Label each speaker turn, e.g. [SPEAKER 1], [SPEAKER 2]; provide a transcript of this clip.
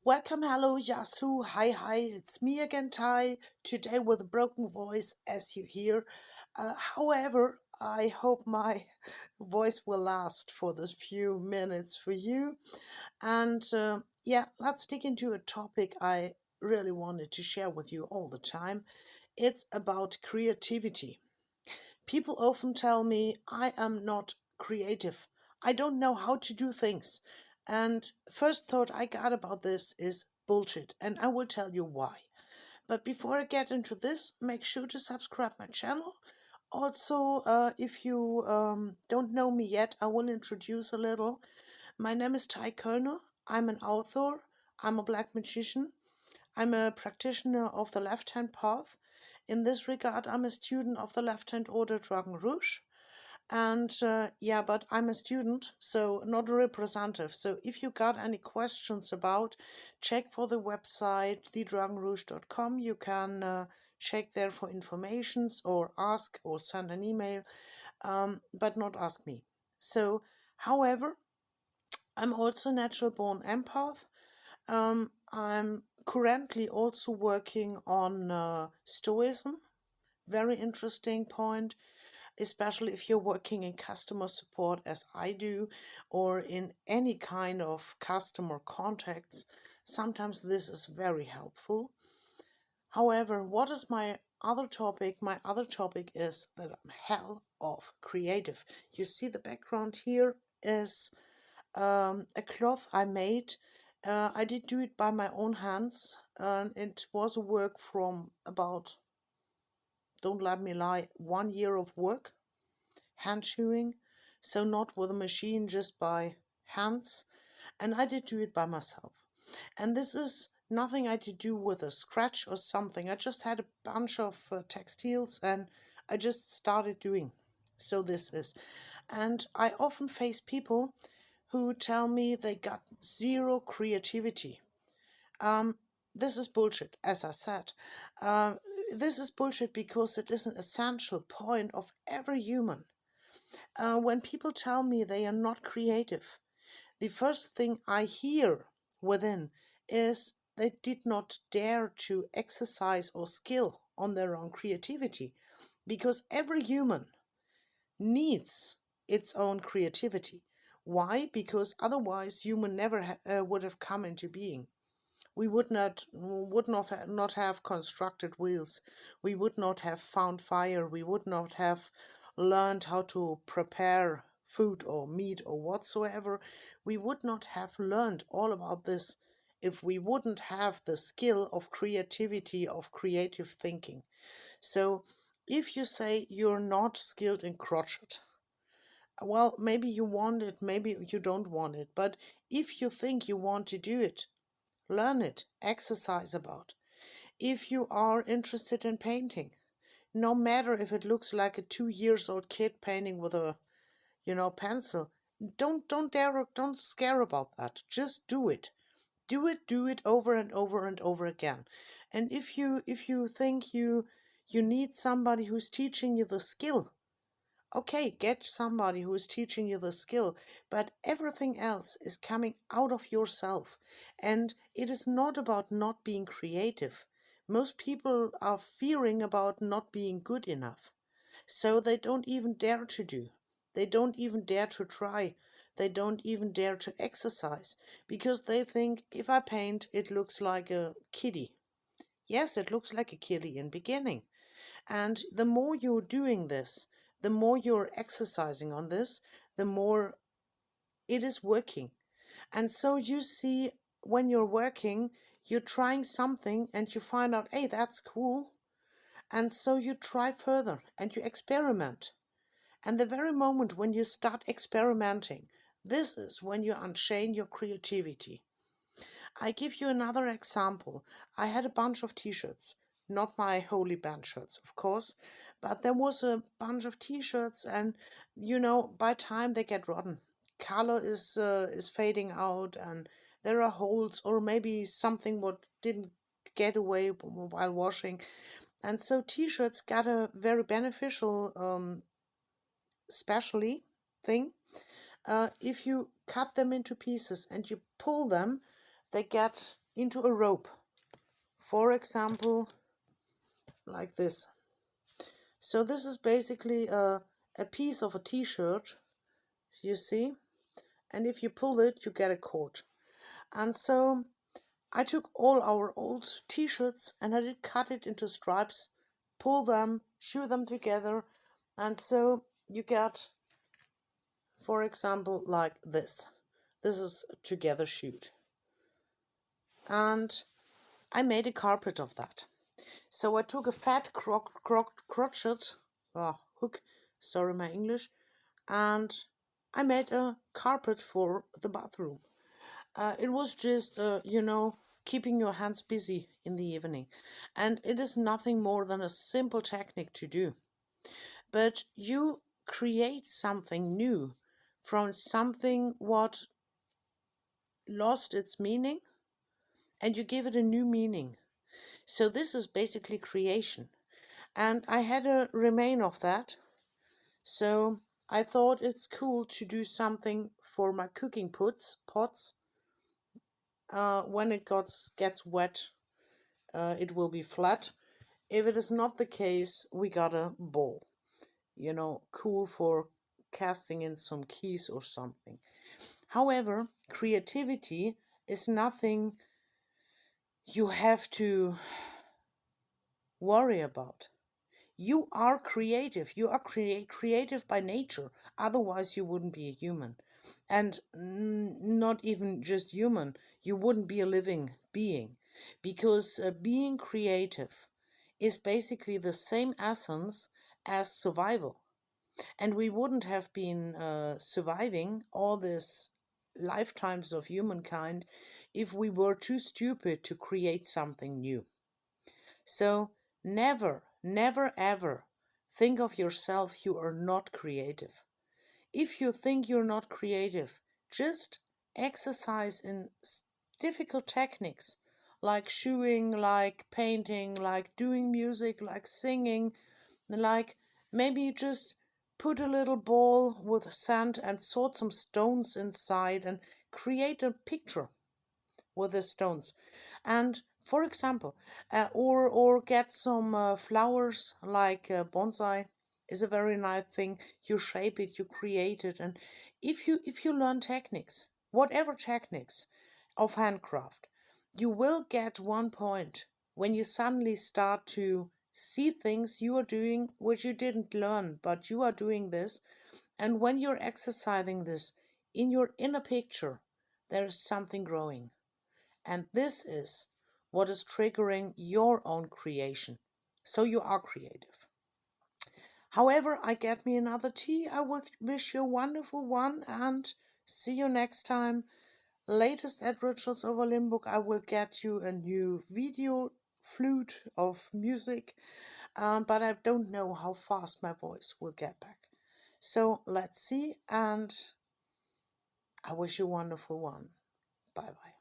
[SPEAKER 1] Welcome, hello, Yasu. Hi, it's me again, Tai. Today with a broken voice, as you hear. However, I hope my voice will last for this few minutes for you. And let's dig into a topic I really wanted to share with you all the time. It's about creativity. People often tell me I am not creative. I don't know how to do things. And first thought I got about this is bullshit, and I will tell you why. But before I get into this, make sure to subscribe my channel. Also, if you don't know me yet, I will introduce a little. My name is Tai Kölner. I'm an author. I'm a black magician. I'm a practitioner of the left-hand path. In this regard, I'm a student of the left-hand order Dragon Rouge. But I'm a student, so not a representative. So if you got any questions about, check for the website, thedragonrouge.com. You can check there for informations or ask or send an email, but not ask me. So, however, I'm also natural born empath. I'm currently also working on Stoicism. Very interesting point, especially if you're working in customer support as I do, or in any kind of customer contacts. Sometimes this is very helpful. However, what is my other topic? My other topic is that I'm hell of creative. You see the background here is a cloth I made. I did do it by my own hands, and it was a work from about, don't let me lie, 1 year of work, hand shoeing. So not with a machine, just by hands. And I did do it by myself. And this is nothing I did do with a scratch or something. I just had a bunch of textiles and I just started doing. So this is. And I often face people who tell me they got zero creativity. This is bullshit, as I said. This is bullshit because it is an essential point of every human. When people tell me they are not creative, the first thing I hear within is they did not dare to exercise or skill on their own creativity, because every human needs its own creativity. Why? Because otherwise human never would have come into being. We would not have constructed wheels. We would not have found fire. We would not have learned how to prepare food or meat or whatsoever. We would not have learned all about this if we wouldn't have the skill of creativity, of creative thinking. So if you say you're not skilled in crochet, well, maybe you want it, maybe you don't want it, but if you think you want to do it, learn it, exercise about. If you are interested in painting, no matter if it looks like a 2 years old kid painting with a, pencil, don't scare about that. Just do it. Do it over and over and over again. And if you think you need somebody who's teaching you the skill, okay, get somebody who is teaching you the skill, but everything else is coming out of yourself. And it is not about not being creative. Most people are fearing about not being good enough. So they don't even dare to do. They don't even dare to try. They don't even dare to exercise because they think if I paint, it looks like a kitty. Yes, it looks like a kitty in beginning. And the more you're doing this, the more you're exercising on this, the more it is working. And so you see, when you're working, you're trying something and you find out, hey, that's cool. And so you try further and you experiment. And the very moment when you start experimenting, this is when you unchain your creativity. I give you another example. I had a bunch of t-shirts, not my holy band shirts, of course, but there was a bunch of t-shirts, and by time they get rotten. Color is fading out, and there are holes, or maybe something what didn't get away while washing. And so t-shirts got a very beneficial specially thing. If you cut them into pieces and you pull them, they get into a rope. For example, like this. So this is basically a piece of a t-shirt, you see, and if you pull it, you get a cord. And so I took all our old t-shirts and I did cut it into stripes, pull them, sew them together, and so you get, for example, like this. This is together sewed. And I made a carpet of that. So I took a fat crochet hook, sorry my English, and I made a carpet for the bathroom. It was just, keeping your hands busy in the evening. And it is nothing more than a simple technique to do. But you create something new from something what lost its meaning, and you give it a new meaning. So this is basically creation. And I had a remain of that. So I thought it's cool to do something for my cooking pots. When it gets wet, it will be flat. If it is not the case, we got a bowl, cool for casting in some keys or something. However, creativity is nothing you have to worry about. You are creative. You are creative by nature. Otherwise, you wouldn't be a human. And not even just human. You wouldn't be a living being. Because being creative is basically the same essence as survival. And we wouldn't have been surviving all these lifetimes of humankind if we were too stupid to create something new. So never, never, ever think of yourself you are not creative. If you think you're not creative, just exercise in difficult techniques like shoeing, like painting, like doing music, like singing, like maybe just put a little ball with sand and sort some stones inside and create a picture with the stones. And for example, or get some flowers like bonsai is a very nice thing. You shape it, you create it, and if you learn techniques, whatever techniques of handcraft, you will get one point when you suddenly start to see things you are doing which you didn't learn, but you are doing this, and when you're exercising this in your inner picture, there is something growing. And this is what is triggering your own creation. So you are creative. However, I get me another tea. I would wish you a wonderful one and see you next time. Latest at Rituals over Limburg, I will get you a new video flute of music, but I don't know how fast my voice will get back. So let's see, and I wish you a wonderful one. Bye bye.